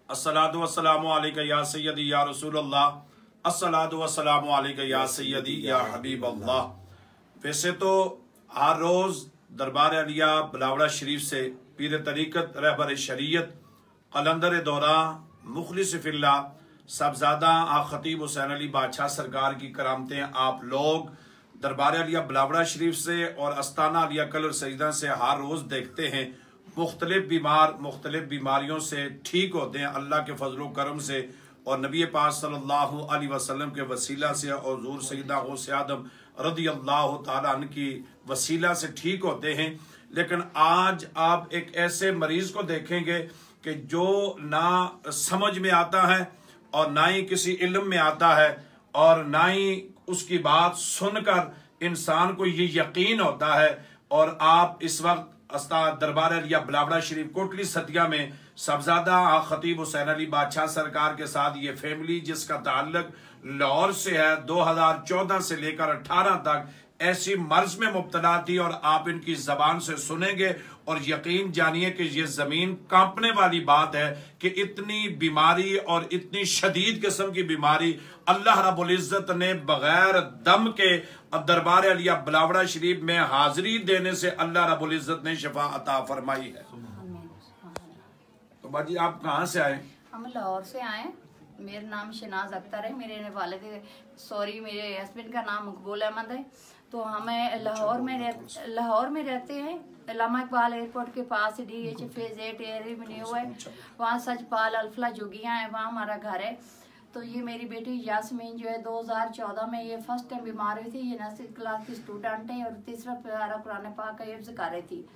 अस्सलातु वस्सलामु अलैका या सय्यदी या रसूलल्लाह, अस्सलातु वस्सलामु अलैका या सय्यदी या हबीब अल्लाह। वैसे तो हर रोज़ दरबार अलिया बिलावड़ा शरीफ से पीर तरीक़त रहबर शरीयत कलंदर दौरा मुखलिस फिल्ला साहबजादा खतीब हुसैन अली बादशाह सरकार की करामतें आप लोग दरबार अलिया बिलावड़ा शरीफ से और अस्ताना अलिया कलर सजदा से हर रोज़ देखते हैं। मुख्तलिफ बीमार मुख्तलिफ बीमारियों से ठीक होते हैं अल्लाह के फजल करम से, और नबी पाक सल्लल्लाहु अलैहि वसल्लम के वसीला से और हुज़ूर सैयदना गौसे आदम रज़ी अल्लाह तआला अन्हु की वसीला से ठीक होते हैं। लेकिन आज आप एक ऐसे मरीज को देखेंगे कि जो ना समझ में आता है और ना ही किसी इल्म में आता है और ना ही उसकी बात सुनकर इंसान को ये यकीन होता है। और आप इस वक्त दरबार अलिया बिलावड़ा शरीफ कोटली सतिया में साहबजादा खतीब हुसैन अली बादशाह सरकार के साथ ये फैमिली जिसका ताल्लुक लाहौर से है, 2014 से लेकर 18 तक ऐसी मर्ज में मुब्तला थी, और आप इनकी जबान से सुनेंगे और यकीन जानिए कि ये जमीन कांपने वाली बात है कि इतनी बीमारी और इतनी शदीद किस्म की बीमारी अल्लाह रब्बुल इज्जत ने बगैर दम के दरबार अलिया बिलावड़ा शरीफ में हाजिरी देने से अल्लाह रब्बुल इज्जत ने शफा अता फरमाई है। तो बाजी आप कहाँ से आए? हम लाहौर से आए। मेरा नाम शनाज अख्तर है, मेरे मेरे हस्बैंड का नाम मकबूल अहमद है। तो हमें लाहौर में रहते हैं, अल्लामा इकबाल एयरपोर्ट के पास DH फेज 8 एवेन्यू है, वहाँ सचपाल अल्फला जोगियाँ है, वहाँ हमारा घर है। तो ये मेरी बेटी यास्मीन जो है 2014 में ये फर्स्ट टाइम बीमार हुई थी। ये नर्सरी क्लास की स्टूडेंट है और तीसरा प्यारा कुरान पाक का हिफ्ज़ कर रही थी।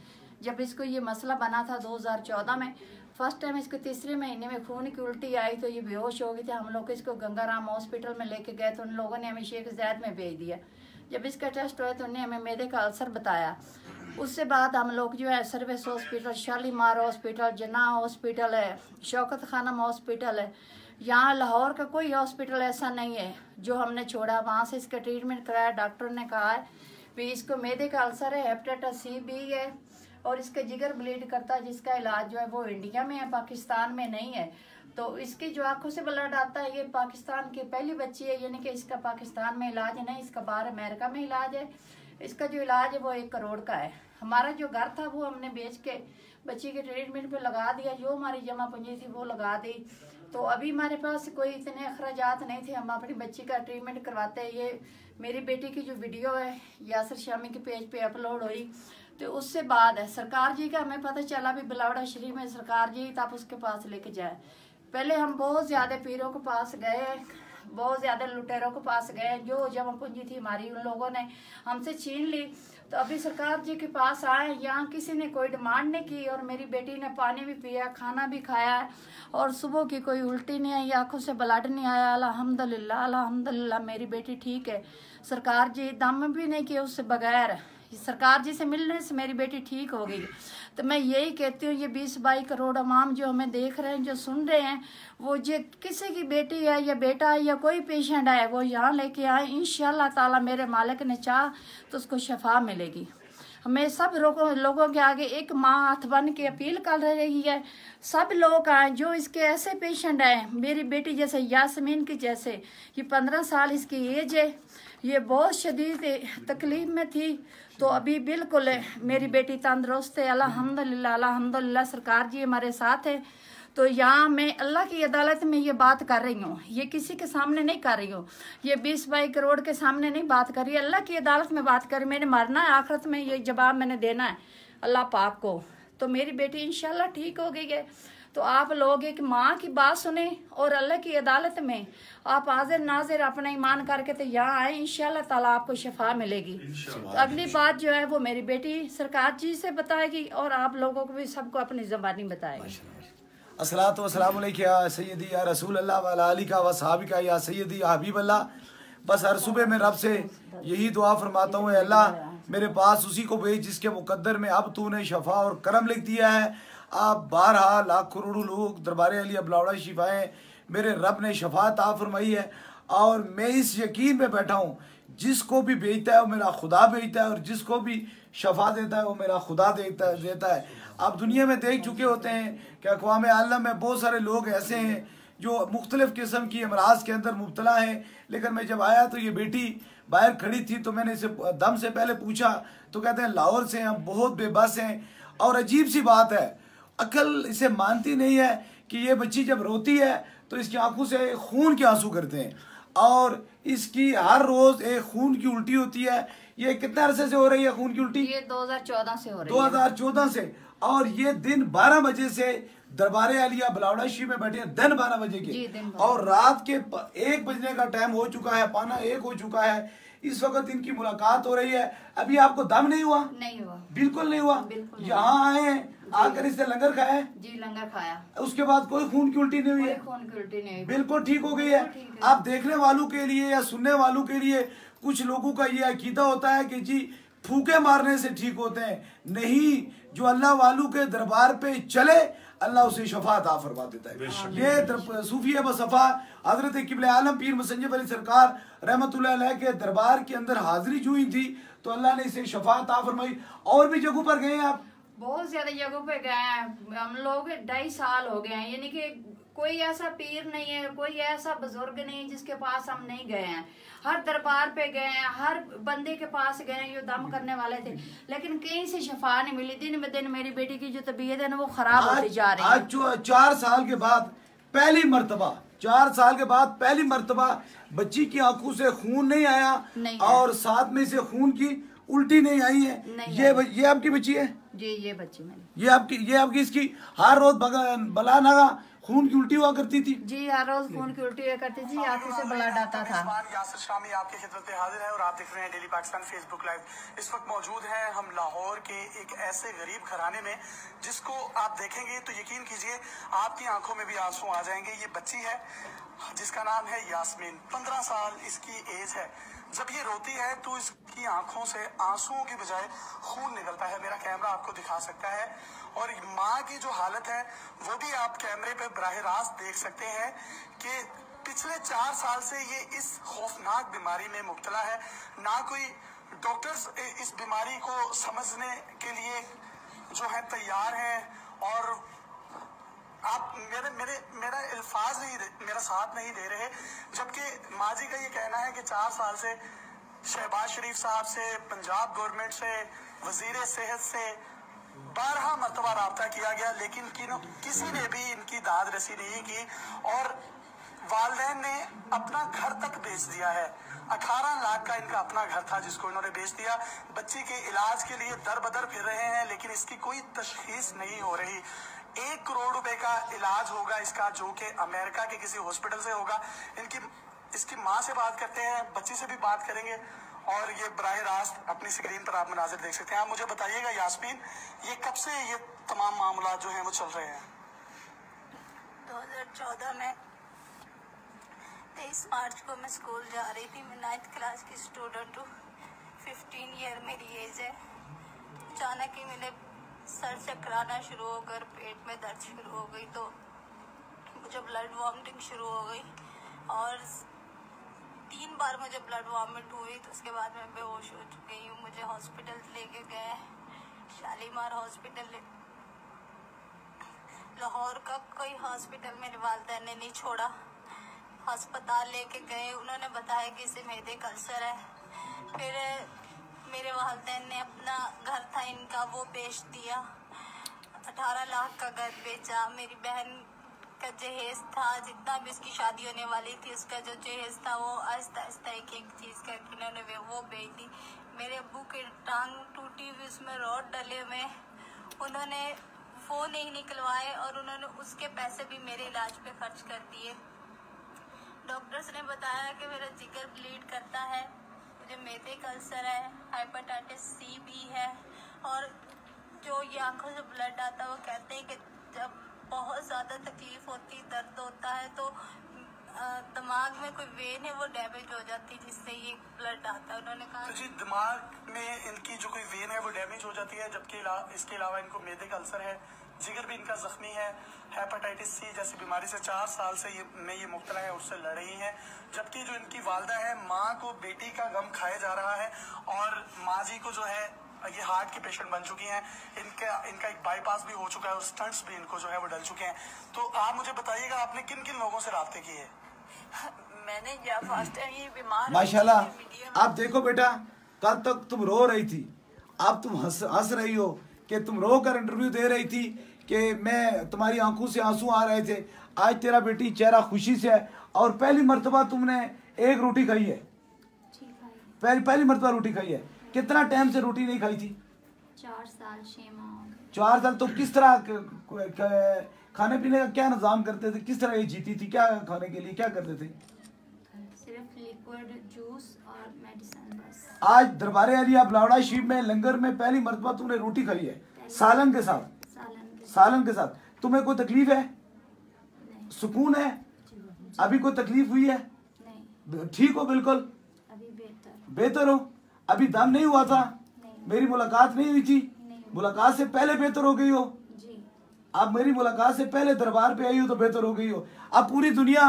जब इसको ये मसला बना था 2014 में, फर्स्ट टाइम इसको तीसरे महीने में खून की उल्टी आई तो ये बेहोश हो गई थी। हम लोग इसको गंगाराम हॉस्पिटल में लेके गए तो उन लोगों ने हमें शेख ज़ैद में भेज दिया। जब इसका टेस्ट हुआ तो उन्हें हमें मैदे का अल्सर बताया। उससे बाद हम लोग जो है सर्विस हॉस्पिटल, शालीमार हॉस्पिटल, जना हॉस्पिटल है, शौकत खानम हॉस्पिटल है, यहाँ लाहौर का कोई हॉस्पिटल ऐसा नहीं है जो हमने छोड़ा। वहाँ से इसका ट्रीटमेंट कराया। डॉक्टर ने कहा है कि इसको मैदे का अल्सर है, हेपेटाइटिस C भी है और इसका जिगर ब्लीड करता है, जिसका इलाज जो है वो इंडिया में है, पाकिस्तान में नहीं है। तो इसकी जो आंखों से ब्लड आता है, ये पाकिस्तान की पहली बच्ची है, यानी कि इसका पाकिस्तान में इलाज नहीं, इसका बाहर अमेरिका में इलाज है। इसका जो इलाज है वो 1 करोड़ का है। हमारा जो घर था वो हमने बेच के बच्ची के ट्रीटमेंट पे लगा दिया, जो हमारी जमा पूंजी थी वो लगा दी। तो अभी हमारे पास कोई इतने अखराजात नहीं थे, हम अपनी बच्ची का ट्रीटमेंट करवाते हैं। ये मेरी बेटी की जो वीडियो है यासर शामी के पेज पे अपलोड हुई, तो उससे बाद है सरकार जी का हमें पता चला भी बिलावड़ा शरीफ में सरकार जी तब उसके पास लेके जाए। पहले हम बहुत ज़्यादा पीरों के पास गए, बहुत ज़्यादा लुटेरों के पास गए, जो जमा पूंजी थी हमारी उन लोगों ने हमसे छीन ली। तो अभी सरकार जी के पास आए, यहाँ किसी ने कोई डिमांड नहीं की और मेरी बेटी ने पानी भी पिया, खाना भी खाया है और सुबह की कोई उल्टी नहीं आई, आँखों से ब्लड नहीं आया। अल्हम्दुलिल्लाह अल्हम्दुलिल्लाह मेरी बेटी ठीक है। सरकार जी दम भी नहीं किया उससे बगैर, सरकार जी से मिलने से मेरी बेटी ठीक हो गई। तो मैं यही कहती हूँ, ये 20-22 करोड़ अवाम जो हमें देख रहे हैं, जो सुन रहे हैं, वो जो किसी की बेटी है या बेटा है या कोई पेशेंट है वो यहाँ लेके आए। इंशाअल्लाह ताला मेरे मालिक ने चाह तो उसको शफा मिलेगी। हमें सब लोगों के आगे एक माँ हाथ बन के अपील कर रही है, सब लोग आए जो इसके ऐसे पेशेंट हैं, मेरी बेटी जैसे यास्मीन की जैसे, ये 15 साल इसकी एज है, ये बहुत शदीद तकलीफ में थी, तो अभी बिल्कुल मेरी बेटी तंदुरुस्त है अल्हम्दुलिल्लाह अल्हम्दुलिल्लाह। सरकार जी हमारे साथ है। तो यहाँ मैं अल्लाह की अदालत में ये बात कर रही हूँ, ये किसी के सामने नहीं कर रही हूँ, ये 20-22 करोड़ के सामने नहीं बात कर रही, अल्लाह की अदालत में बात कर रही। मैंने मरना है, आखिरत में ये जवाब मैंने देना है अल्लाह पाक को। तो मेरी बेटी इंशाल्लाह ठीक हो गई है। तो आप लोग एक माँ की बात सुने और अल्लाह की अदालत में आप हाजिर नाजिर अपना ईमान करके तो यहाँ आए, इंशाल्लाह ताला आपको शफा मिलेगी। तो अगली बात जो है वो मेरी बेटी सरकार जी से बताएगी और आप लोगों को भी सबको अपनी ज़बानी बताएगी। अस्सलातु वस्सलामु अलैका या सय्यदी या रसूल अल्लाह व अला आलिका व सहाबिका या सय्यदी या हबीब अल्लाह। बस हर सुबह मैं रब से यही दुआ फरमाता हूँ, अल्लाह मेरे पास उसी को भेज जिसके मुकद्दर में अब तूने शफा और करम लिख दिया है। आप 12 लाख करोड़ों लोग दरबार अलिया बिलावड़ा शरीफ आए, मेरे रब ने शफा अता फरमाई है। और मैं इस यकीन में बैठा हूँ, जिसको भी भेजता है वो मेरा खुदा भेजता है और जिसको भी शफा देता है वो मेरा खुदा देता है। आप दुनिया में देख चुके होते हैं कि अक़वाम आलम में बहुत सारे लोग ऐसे हैं जो मुख्तलिफ़ किस्म की अमराज के अंदर मुब्तला हैं। लेकिन मैं जब आया तो ये बेटी बाहर खड़ी थी, तो मैंने इसे दम से पहले पूछा तो कहते हैं लाहौर से हम बहुत बेबस हैं। और अजीब सी बात है, अकल इसे मानती नहीं है कि ये बच्ची जब रोती है तो इसकी आंखों से खून के आंसू करते हैं और इसकी हर रोज एक खून की उल्टी होती है। ये कितने अरसे से हो रही है खून की उल्टी? ये 2014 से हो रही है। 2014 से। और ये दिन 12 बजे से दरबार आलिया बिलावड़ा शरीफ में बैठे हैं, दिन 12 बजे के, और रात के 1 बजने का टाइम हो चुका है, पाना 1 हो चुका है। इस वक्त इनकी मुलाकात हो रही है। अभी आपको दम नहीं हुआ? नहीं हुआ, बिल्कुल नहीं हुआ। यहाँ आए हैं, आकर इसने लंगर खाया है? जी लंगर खाया। उसके बाद कोई खून की उल्टी नहीं हुई है? खून की उल्टी नहीं हुई, बिल्कुल ठीक हो गई है। आप देखने वालों के लिए या सुनने वालों के लिए कुछ लोगों का ये अकीदा होता है कि जी फूके मारने से ठीक होते हैं। नहीं, जो अल्लाह वालों के दरबार पे चले अल्लाह उसे शफा अता फरमा देता है। ये सूफी बसफा हजरत किबले आलम पीर मुसंजब अली सरकार रहमतुल्लाह अलैह के दरबार के अंदर हाजिरी हुई थी तो अल्लाह ने इसे शफा अता फरमाई। और भी जगहों पर गए हैं आप? बहुत ज्यादा जगहों पे गए हैं हम लोग। 2.5 साल हो गए हैं, यानी कि कोई ऐसा पीर नहीं है, कोई ऐसा बुजुर्ग नहीं है जिसके पास हम नहीं गए हैं। हर दरबार पे गए हैं, हर बंदे के पास गए हैं जो दम करने वाले थे, लेकिन कहीं से शफा नहीं मिली। दिन ब दिन मेरी बेटी की जो तबीयत है ना वो खराब होती जा रही है। आज 4 साल के बाद पहली मर्तबा, 4 साल के बाद पहली मर्तबा बच्ची की आंखों से खून नहीं आया नहीं और साथ में से खून की उल्टी नहीं आई है। ये आपकी बच्ची है जी? ये बच्ची मेरी। ये आपकी इसकी हर रोज बला नागा खून की उल्टी हुआ करती थी? जी हर रोज खून की उल्टी हुआ करती थी, आंखों से ब्लड आता था। यासिर शामी आपकी खिदमत में हाजिर है और आप देख रहे हैं डेली पाकिस्तान फेसबुक लाइव। इस वक्त मौजूद हैं हम लाहौर के एक ऐसे गरीब घराने में जिसको आप देखेंगे तो यकीन कीजिए आपकी आंखों में भी आंसू आ जाएंगे। ये बच्ची है जिसका नाम है यास्मीन, 15 साल इसकी एज है। जब ये रोती है तो इसकी आंखों से आंसुओं की बजाय खून निकलता है। मेरा कैमरा आपको दिखा सकता है और माँ की जो हालत है वो भी आप कैमरे पे बराह रास्त देख सकते हैं कि पिछले 4 साल से ये इस खौफनाक बीमारी में मुब्तला है। ना कोई डॉक्टर्स इस बीमारी को समझने के लिए जो है तैयार हैं और आप मेरा अल्फाज नहीं, मेरा साथ नहीं दे रहे। जबकि माँ जी का ये कहना है कि 4 साल से शहबाज शरीफ साहब से, पंजाब गवर्नमेंट से, वजीर सेहत से 12 मरतबा राब्ता किया गया, लेकिन किसी ने भी इनकी दाद रसी नहीं की और वालिदैन ने अपना घर तक बेच दिया है। 18 लाख का इनका अपना घर था जिसको इन्होंने बेच दिया। बच्ची के इलाज के लिए दर बदर फिर रहे हैं लेकिन इसकी कोई तशखीस नहीं हो रही। 1 करोड़ रुपए का इलाज होगा इसका, जो कि अमेरिका के किसी हॉस्पिटल से होगा। इसकी माँ से बात करते हैं, बच्ची से भी बात करेंगे और ये बराह रास्त अपनी स्क्रीन पर आप मनाजिर देख सकते हैं। आप मुझे बताइएगा यास्मीन, ये कब से ये तमाम मामला जो है वो चल रहे हैं? 2014 में 23 मार्च को मैं स्कूल जा रही थी। मैं 9th क्लास की स्टूडेंट हूँ, 15 ईयर मेरी एज है। अचानक ही मेरे सर चकराना शुरू होकर पेट में दर्द शुरू हो गई तो मुझे ब्लड वॉमिटिंग शुरू हो गई और 3 बार मुझे ब्लड वॉमिट हुई। तो उसके बाद मैं बेहोश हो चुकी हूँ। मुझे हॉस्पिटल लेके गए, शालीमार हॉस्पिटल, लाहौर का कोई हॉस्पिटल मेरे वालिदैन ने नहीं छोड़ा। अस्पताल लेके गए, उन्होंने बताया कि इसे मैदे का अल्सर है। फिर मेरे वालिदैन ने अपना घर था इनका वो बेच दिया, 18 लाख का घर बेचा। मेरी बहन का जहेज था, जितना भी उसकी शादी होने वाली थी उसका जो जहेज था वो आहिस्ता आहिस्ता एक चीज़ करके उन्होंने वो बेच दी। मेरे अब्बू की टांग टूटी हुई, उसमें रॉड डले हुए, उन्होंने वो नहीं निकलवाए और उन्होंने उसके पैसे भी मेरे इलाज पे खर्च कर दिए। डॉक्टर्स ने बताया कि मेरा जिगर ब्लीड करता है, मुझे मैदे का अल्सर है, हेपेटाइटिस सी भी है और जो ये आंखों से ब्लड आता है वो कहते हैं कि जब बहुत ज़्यादा तकलीफ होती, दर्द होता है तो दिमाग में कोई वेन है वो डैमेज हो जाती है जिससे ये ब्लड आता है। उन्होंने कहा तो जी दिमाग में इनकी जो कोई वेन है वो डैमेज हो जाती है, जबकि इसके अलावा इनको मैदे का अल्सर है, जिगर भी इनका जख्मी है, हेपेटाइटिस सी जैसी बीमारी से 4 साल से ये मुब्तला है, उससे लड़ रही है। जबकि जो इनकी वालदा है, माँ को बेटी का गम खाया जा रहा है और माँ जी को जो है ये हार्ट के पेशेंट बन चुकी हैं, इनका एक बाईपास भी हो चुका है और स्टंट्स भी इनको जो है वो डल चुके हैं। तो आप मुझे बताइएगा आपने किन किन लोगों से राब्ते किए? मैंने जब फर्स्ट टाइम ये बीमार माशाल्लाह आप देखो बेटा, कल तक तुम रो रही थी, अब तुम हंस रही हो कि तुम रो कर इंटरव्यू दे रही थी कि मैं तुम्हारी आंखों से आंसू आ रहे थे। आज तेरा बेटी चेहरा खुशी से है और पहली मर्तबा तुमने एक रोटी खाई है, पहली मर्तबा रोटी खाई है। कितना टाइम से रोटी नहीं खाई थी? 4 साल 6 माह। 4 साल। तो किस तरह खाने पीने का क्या निजाम करते थे, किस तरह ये जीती थी, क्या खाने के लिए क्या करते थे? सिर्फ लिक्विड जूस और मेडिसिन बस। आज दरबार अलिया बलावड़ा शरीफ में लंगर में पहली मर्तबा तुमने रोटी खाई है सालन के साथ। तुम्हें कोई तकलीफ है? सुकून है? अभी कोई तकलीफ हुई है? नहीं। ठीक हो बिल्कुल? अभी बेहतर हो? अभी दम नहीं हुआ था? मेरी मुलाकात नहीं हुई थी? मुलाकात से पहले बेहतर हो गई हो? जी। आप मेरी मुलाकात से पहले दरबार पे आई हो तो बेहतर हो गई हो। अब पूरी दुनिया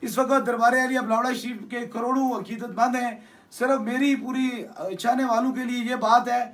इस वक्त दरबार अलिया बलावड़ा शरीफ के करोड़ों अकीदतमंद हैं। सिर्फ मेरी पूरी चाहने वालों के लिए ये बात है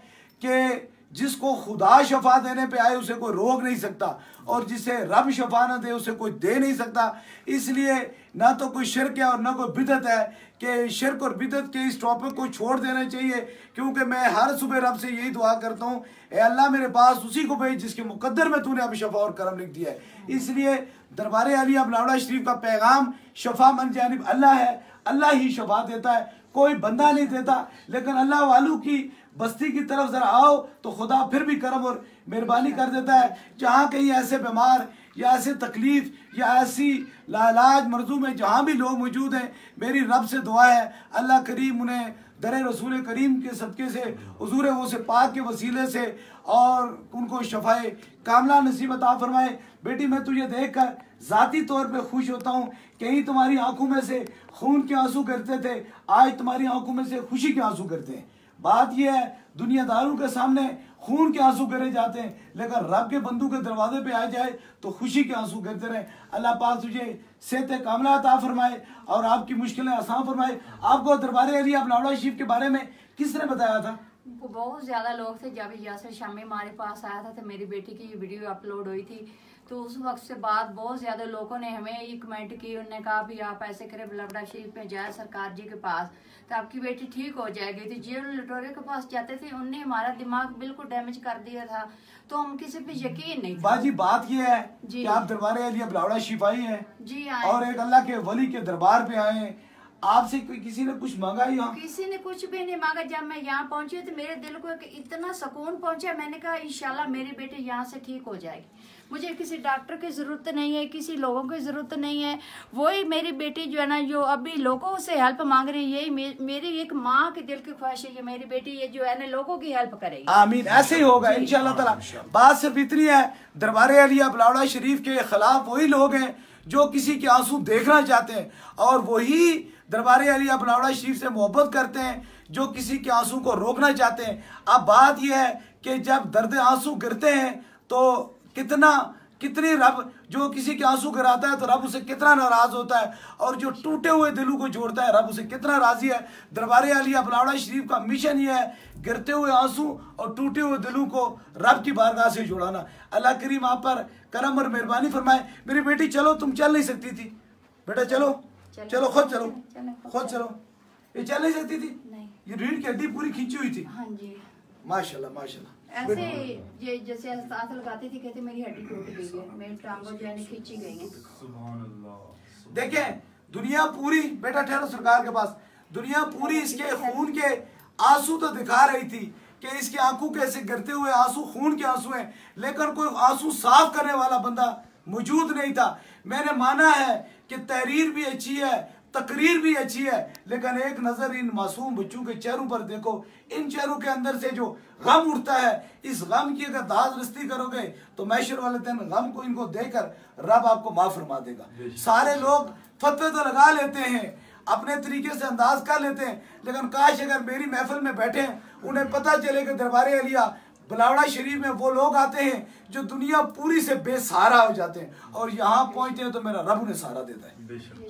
कि जिसको खुदा शफा देने पे आए उसे कोई रोक नहीं सकता और जिसे रब शफा न दे उसे कोई दे नहीं सकता। इसलिए ना तो कोई शिरक है और ना कोई बिदत है कि शिरक और बिदत के इस टॉपिक को छोड़ देना चाहिए, क्योंकि मैं हर सुबह रब से यही दुआ करता हूँ, ए अल्लाह मेरे पास उसी को भेज जिसके मुकद्दर में तूने अब शफा और करम लिख दिया है। इसलिए दरबार अलिया बलावड़ा शरीफ का पैगाम शफा मन जानिब अल्लाह है, अल्लाह ही शफा देता है, कोई बंदा नहीं देता। लेकिन अल्लाह वालों की बस्ती की तरफ जरा आओ तो खुदा फिर भी करम और मेहरबानी कर देता है। जहाँ कहीं ऐसे बीमार या ऐसे तकलीफ या ऐसी लाइलाज मर्जू में जहाँ भी लोग मौजूद हैं, मेरी रब से दुआ है अल्लाह करीम उन्हें दर रसूल करीम के सदक़े से हुजूर वो से पाक के वसीले से और उनको शफाए कामला नसीब अता फरमाए। बेटी मैं तुझे देख कर ज़ाती तौर पे खुश होता हूँ। कहीं तुम्हारी आंखों में से खून के आंसू गिरते थे, आज तुम्हारी आंखों में से खुशी के आंसू गिरते हैं। बात यह है दुनियादारों के सामने खून के आंसू गिरे जाते हैं, लेकिन रब के बंदू के दरवाजे पे आ जाए तो खुशी के आंसू गिरते रहे। अल्लाह पाक तुझे सेहत कामला अता फरमाए और आपकी मुश्किलें आसान फरमाए। आपको दरबार अलिया बलावड़ा शरीफ के बारे में किसने बताया था? बहुत ज्यादा लोग थे। जब यासिर शामी हमारे पास आया था तो मेरी बेटी की वीडियो अपलोड हुई थी, तो उस वक्त से बाद बहुत ज्यादा लोगों ने हमें ये कमेंट की, उन्होंने कहा भी आप ऐसे करें बलावड़ा शरीफ में जाए सरकार जी के पास तो आपकी बेटी ठीक हो जाएगी। तो जेल लटोरे के पास जाते थे, उनने हमारा दिमाग बिल्कुल डैमेज कर दिया था, तो हम किसी पे यकीन नहीं था। बाजी बात ये है कि आप दरबार अलिया बलावड़ा शरीफ आई हैं जी और एक अल्लाह के वली के दरबार पे आए हैं। आपसे किसी ने कुछ मांगा? यहाँ किसी ने कुछ भी नहीं मांगा। जब मैं यहाँ पहुंची तो मेरे दिल को इतना सुकून पहुंचा, मैंने कहा इंशाल्लाह मेरी बेटी यहाँ से ठीक हो जाएगी। मुझे किसी डॉक्टर की जरूरत नहीं है, किसी लोगों की जरूरत नहीं है। वही मेरी बेटी जो है ना, जो अभी लोगों से हेल्प मांग रही है, यही मेरी एक माँ के दिल की ख्वाहिश है कि मेरी बेटी ये जो है ना लोगों की हेल्प करेगी। आमीन, ऐसे ही होगा इंशाल्लाह ताला। बात सिर्फ इतनी है, दरबार अलिया बलावड़ा शरीफ के खिलाफ वही लोग हैं जो किसी के आंसू देखना चाहते हैं और वही दरबार अलिया बलावड़ा शरीफ से मोहब्बत करते हैं जो किसी के आंसू को रोकना चाहते हैं। अब बात यह है कि जब दर्द आंसू गिरते हैं तो कितनी रब जो किसी के आंसू गिराता है तो रब उसे कितना नाराज होता है, और जो टूटे हुए दिलों को जोड़ता है रब उसे कितना राजी है। दरबार अलिया बलावड़ा शरीफ का मिशन ये है, गिरते हुए आंसू और टूटे हुए दिलों को रब की बारगाह से जोड़ाना। अल्लाह करीम आप पर करम और मेहरबानी फरमाए। मेरी बेटी चलो, तुम चल नहीं सकती थी बेटा, चलो चलो खुद चलो, खुद चलो। ये चल नहीं सकती थी? नहीं। ये रीढ़ की हड्डी पूरी खींची हुई थी? हाँ जी। माशाल्लाह माशाल्लाह। ऐसे ये जैसे हाथ लगाती थी, कहते मेरी हड्डी टूट गई है, मेरी टांगों जो है खींची गई है। देखें दुनिया पूरी, बेटा ठहरो सरकार के पास, दुनिया पूरी इसके खून के आंसू तो दिखा रही थी कि इसकी आंखों के ऐसे गिरते हुए आंसू खून के आंसू हैं, लेकिन कोई आंसू साफ करने वाला बंदा मौजूद नहीं था। मैंने माना है कि तहरीर भी अच्छी है, तकरीर भी अच्छी है, लेकिन एक नजर इन मासूम बच्चों के चेहरों पर देखो। इन चेहरों के अंदर से जो गम उठता है, इस गम की अगर दाद रस्ती करोगे तो मैशर वाले दिन गम को इनको देकर रब आपको माफ फरमा देगा। सारे लोग फतवे तो लगा लेते हैं, अपने तरीके से अंदाज कर लेते हैं, लेकिन काश अगर मेरी महफिल में बैठे उन्हें पता चले कि दरबार अलिया बलावड़ा शरीफ में वो लोग आते हैं जो दुनिया पूरी से बेसहारा हो जाते हैं और यहाँ पहुंचते हैं तो मेरा रब उन्हें सहारा देता है,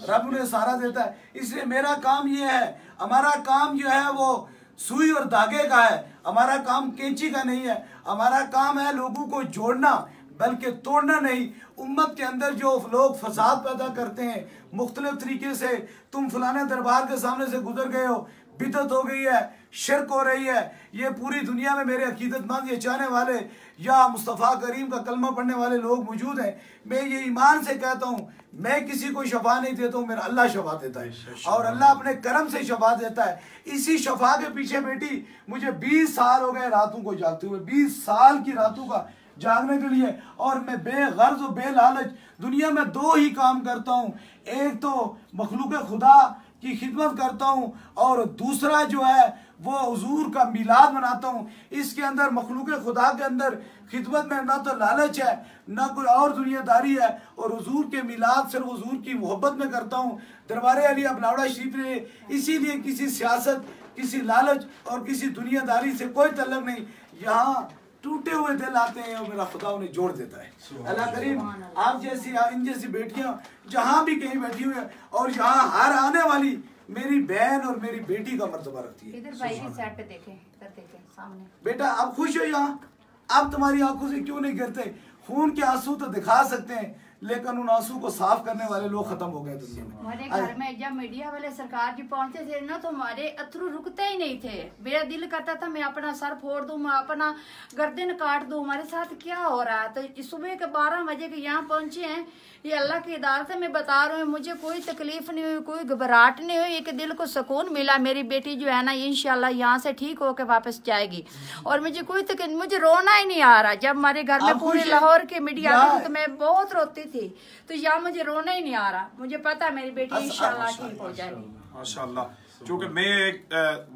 रब उन्हें सहारा देता है। इसलिए मेरा काम ये है, हमारा काम जो है वो सुई और धागे का है, हमारा काम कैंची का नहीं है। हमारा काम है लोगों को जोड़ना बल्कि तोड़ना नहीं। उम्मत के अंदर जो लोग फसाद पैदा करते हैं मुख्तलिफ तरीके से, तुम फलाने दरबार के सामने से गुजर गए हो, बिदअत हो गई है, शिरक हो रही है, ये पूरी दुनिया में मेरे अकीदतमंद ये चाहने वाले या मुस्तफ़ा करीम का कलमा पढ़ने वाले लोग मौजूद हैं। मैं ये ईमान से कहता हूँ, मैं किसी को शफा नहीं देता हूँ, मेरा अल्लाह शफा देता है और अल्लाह अपने करम से शफा देता है। इसी शफा के पीछे बेटी मुझे 20 साल हो गए रातों को जागते हुए, 20 साल की रातों का जागने के लिए। और मैं बेगर्ज और बेलालच दुनिया में 2 ही काम करता हूँ, एक तो मखलूक खुदा की खिदमत करता हूँ और दूसरा जो है वो हुजूर का मिलाद मनाता हूँ। इसके अंदर मखलूक खुदा के अंदर खिदमत में ना तो लालच है ना कोई और दुनियादारी है, और हुजूर के मिलाद सिर्फ हुजूर की मोहब्बत में करता हूँ। दरबार अलिया बलावड़ा शरीफ ने इसीलिए किसी सियासत, किसी लालच और किसी दुनियादारी से कोई तल्लुक नहीं। यहाँ टूटे हुए दिल आते हैं और मेरा खुदा उन्हें जोड़ देता है। अल्लाह करीम आप जैसी इन जैसी बेटियां जहां भी कहीं बैठी हुई है और यहाँ हर आने वाली मेरी बहन और मेरी बेटी का मर्तबा रखती है। इधर भाई की साइड पे देखें, इधर देखें सामने। बेटा आप खुश हो यहाँ? आप तुम्हारी आंखों से क्यों नहीं गिरते? खून के आंसू तो दिखा सकते हैं लेकिन उन आंसू को साफ करने वाले लोग खत्म हो गए दुनिया में। हमारे घर में जब मीडिया वाले सरकार जी पहुंचते थे ना तो हमारे अथरू रुकते ही नहीं थे। मेरा दिल करता था मैं अपना सर फोड़ दूं, मैं अपना गर्दन काट दूं। हमारे साथ क्या हो रहा है? तो सुबह के 12 बजे के यहाँ पहुंचे हैं। ये अल्लाह की इदारत है, मैं बता रहा हूँ, मुझे कोई तकलीफ नहीं हुई, कोई घबराहट नहीं हुई, एक दिल को सुकून मिला। मेरी बेटी जो है ना इंशाल्लाह यहाँ से ठीक होकर वापस जाएगी और मुझे कोई तकलीफ, मुझे रोना ही नहीं आ रहा। जब हमारे घर में पूरे लाहौर के मीडिया आती थी तो मैं बहुत रोती थी, तो यहाँ मुझे रोना ही नहीं आ रहा। मुझे पता है मेरी बेटी इंशाल्लाह ठीक हो जाएगी माशाल्लाह। क्योंकि मैं एक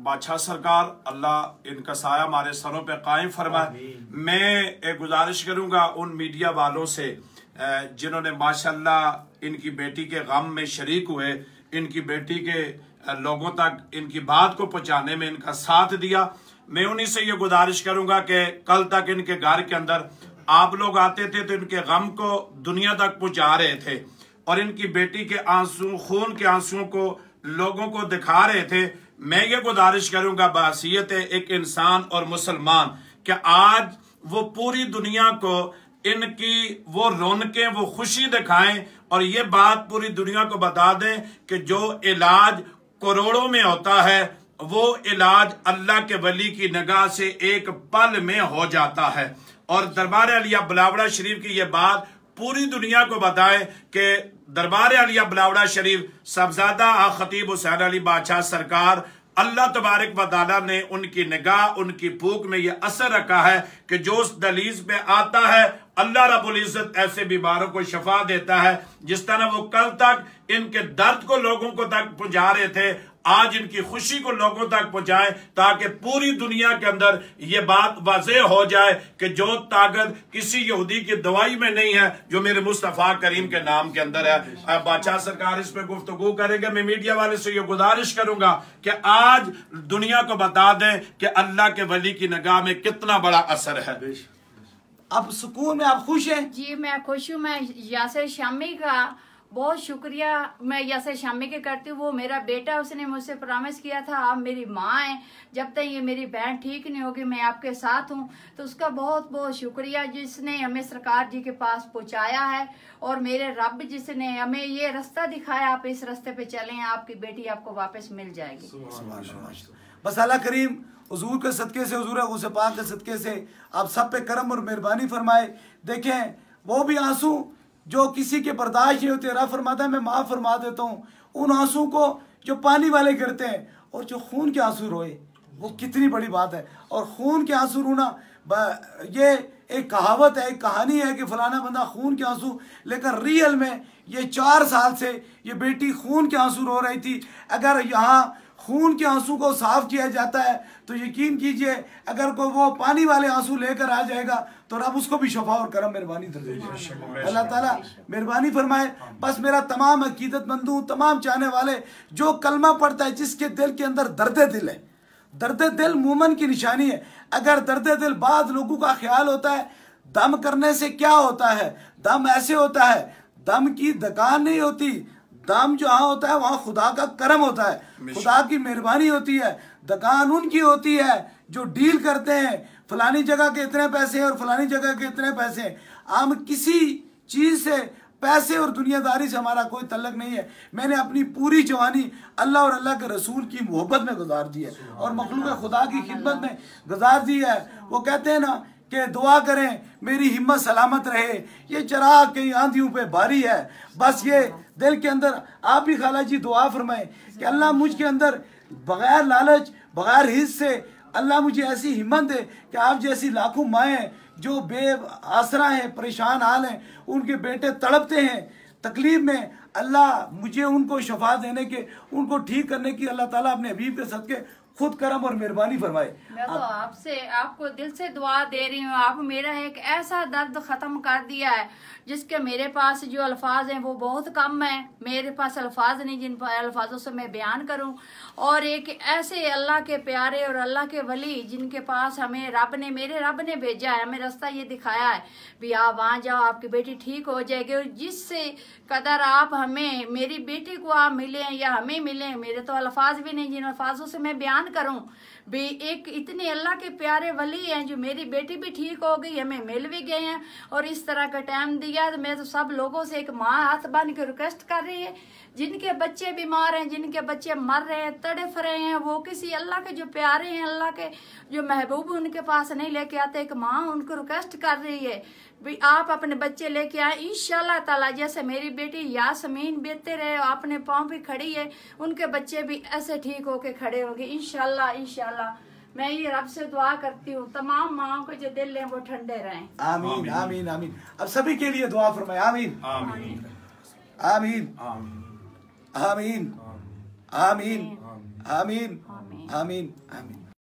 बादशाह सरकार अल्लाह इनका साया हमारे सरों पे कायम फरमाए, मैं एक गुजारिश करूंगा उन मीडिया वालों से जिन्होंने माशाल्लाह इनकी बेटी के गम में शरीक हुए, इनकी बेटी के लोगों तक इनकी बात को पहुंचाने में इनका साथ दिया। मैं उन्हीं से ये गुजारिश करूंगा कि कल तक इनके घर के अंदर आप लोग आते थे तो इनके गम को दुनिया तक पहुंचा रहे थे और इनकी बेटी के आंसू, खून के आंसुओं को लोगों को दिखा रहे थे। मैं ये गुजारिश करूंगा बासियत एक इंसान और मुसलमान कि आज वो पूरी दुनिया को इनकी वो रौनकें, वो खुशी दिखाएं और ये बात पूरी दुनिया को बता दें कि जो इलाज करोड़ों में होता है वो इलाज अल्लाह के वली की निगाह से एक पल में हो जाता है। और दरबार अलिया बलावड़ा शरीफ की ये बात पूरी दुनिया को बताएं कि दरबार अलिया बलावड़ा शरीफ साहबजादा खतीब हुसैन अली बादशाह सरकार अल्लाह तबारक व तआला ने उनकी निगाह, उनकी फूक में ये असर रखा है कि जो उस दलीज पे आता है अल्लाह रब्बुल इज्जत ऐसे बीमारों को शफा देता है। जिस तरह वो कल तक इनके दर्द को लोगों को तक पहुंचा रहे थे, आज इनकी खुशी को लोगों तक पहुंचाएं ताकि पूरी दुनिया के अंदर ये बात वाज़ेह हो जाए कि जो ताकत किसी यहूदी की दवाई में नहीं है, जो मेरे मुस्तफ़ा करीम के नाम के अंदर है। बादशाह सरकार इस पे गुफ्तगू करेंगे। मैं मीडिया वाले से ये गुजारिश करूंगा कि आज दुनिया को बता दें कि अल्लाह के वली की निगाह में कितना बड़ा असर है। आप सुकून में, आप खुश हैं? जी मैं खुश हूँ। मैं यासिर शामी का बहुत शुक्रिया मैं यासिर शामी के करती हूँ। वो मेरा बेटा, उसने मुझसे प्रॉमिस किया था आप मेरी माँ हैं, जब तक ये मेरी बहन ठीक नहीं होगी मैं आपके साथ हूँ। तो उसका बहुत बहुत शुक्रिया जिसने हमें सरकार जी के पास पहुँचाया है और मेरे रब जिसने हमें ये रास्ता दिखाया, आप इस रास्ते पे चलें, आपकी बेटी आपको वापस मिल जाएगी। बस अल्लाह करीम हुजूर के सदके से, हुजूर गौसे पाक के सदके से आप सब पे करम और मेहरबानी फरमाए। देखें वो भी आंसू जो किसी के बर्दाश्त नहीं होते, रब फरमाता है मैं माफ़ फरमा देता हूँ उन आंसू को जो पानी वाले गिरते हैं, और जो खून के आंसू रोए वो कितनी बड़ी बात है। और खून के आंसू रोना ये एक कहावत है, एक कहानी है कि फलाना बंदा खून के आंसू, लेकिन रियल में ये 4 साल से ये बेटी खून के आंसू रो रही थी। अगर यहाँ खून के आंसू को साफ किया जाता है तो यकीन कीजिए अगर कोई वो पानी वाले आंसू लेकर आ जाएगा तो रब उसको भी शफा और करम मेहरबानी दे देगा। अल्लाह ताला मेहरबानी फरमाए। बस मेरा तमाम अकीदतमंदों, तमाम चाहने वाले जो कलमा पढ़ता है, जिसके दिल के अंदर दर्द दिल है, दर्द दिल मोमन की निशानी है। अगर दर्द दिल बाद लोगों का ख्याल होता है दम करने से क्या होता है, दम ऐसे होता है, दम की दुकान नहीं होती, दम जहाँ होता है वहाँ खुदा का करम होता है, खुदा की मेहरबानी होती है। दुकान उनकी होती है जो डील करते हैं, फलानी जगह के इतने पैसे हैं और फलानी जगह के इतने पैसे हैं। हम किसी चीज से, पैसे और दुनियादारी से हमारा कोई तल्लक नहीं है। मैंने अपनी पूरी जवानी अल्लाह और अल्लाह के रसूल की मोहब्बत में गुजार दी है और मखलूक खुदा की खिदमत में गुजार दी है। वो कहते हैं ना कि दुआ करें मेरी हिम्मत सलामत रहे, ये चराग कई आंधियों पे भारी है। बस ये दिल के अंदर आप भी खाला जी दुआ फरमाएं कि अल्लाह मुझ के अंदर बगैर लालच, बगैर हिस्स से अल्लाह मुझे ऐसी हिम्मत दे कि आप जैसी लाखों माएँ जो बे आसरा हैं, परेशान हाल हैं, उनके बेटे तड़पते हैं तकलीफ में, अल्लाह मुझे उनको शफा देने के, उनको ठीक करने की अल्लाह ताला अपने हबीब के सदके खुद करम और मेहरबानी फरमाए। मैं तो आपसे, आपको दिल से दुआ दे रही हूँ। आप मेरा एक ऐसा दर्द खत्म कर दिया है जिसके मेरे पास जो अल्फाज हैं वो बहुत कम है। मेरे पास अल्फाज नहीं जिन अल्फाजों से मैं बयान करूं। और एक ऐसे अल्लाह के प्यारे और अल्लाह के वली जिनके पास हमें रब ने, मेरे रब ने भेजा है, हमें रास्ता ये दिखाया है भी आप वहाँ जाओ, आपकी बेटी ठीक हो जाएगी। और जिससे कदर आप हमें, मेरी बेटी को आप मिले या हमें मिले, मेरे तो अल्फाज भी नहीं जिन अल्फाजों से मैं बयान करूं भी। एक इतने अल्लाह के प्यारे वली हैं जो मेरी बेटी भी ठीक हो गई, हमें मिल भी गए हैं और इस तरह का टाइम दिया। तो मैं तो सब लोगों से एक माँ हाथ बांध के रिक्वेस्ट कर रही है, जिनके बच्चे बीमार हैं, जिनके बच्चे मर रहे हैं, तड़फ रहे हैं, वो किसी अल्लाह के जो प्यारे हैं, अल्लाह के जो महबूब उनके पास नहीं लेके आते, एक माँ उनको रिक्वेस्ट कर रही है भी आप अपने बच्चे लेके आए इंशाल्लाह ताला। जैसे मेरी बेटी यासमीन बेहते रहे, अपने पाँव पे खड़ी है, उनके बच्चे भी ऐसे ठीक होके खड़े होंगे इंशाल्लाह। इंशाल्लाह मैं ये रब से दुआ करती हूँ तमाम माओं के जो दिल हैं वो ठंडे रहें। आमीन आमीन आमीन। अब सभी के लिए दुआ फरमाए। आमीन आमीन आमीन आमीन आमीन आमीन आमीन आमीन आमीन।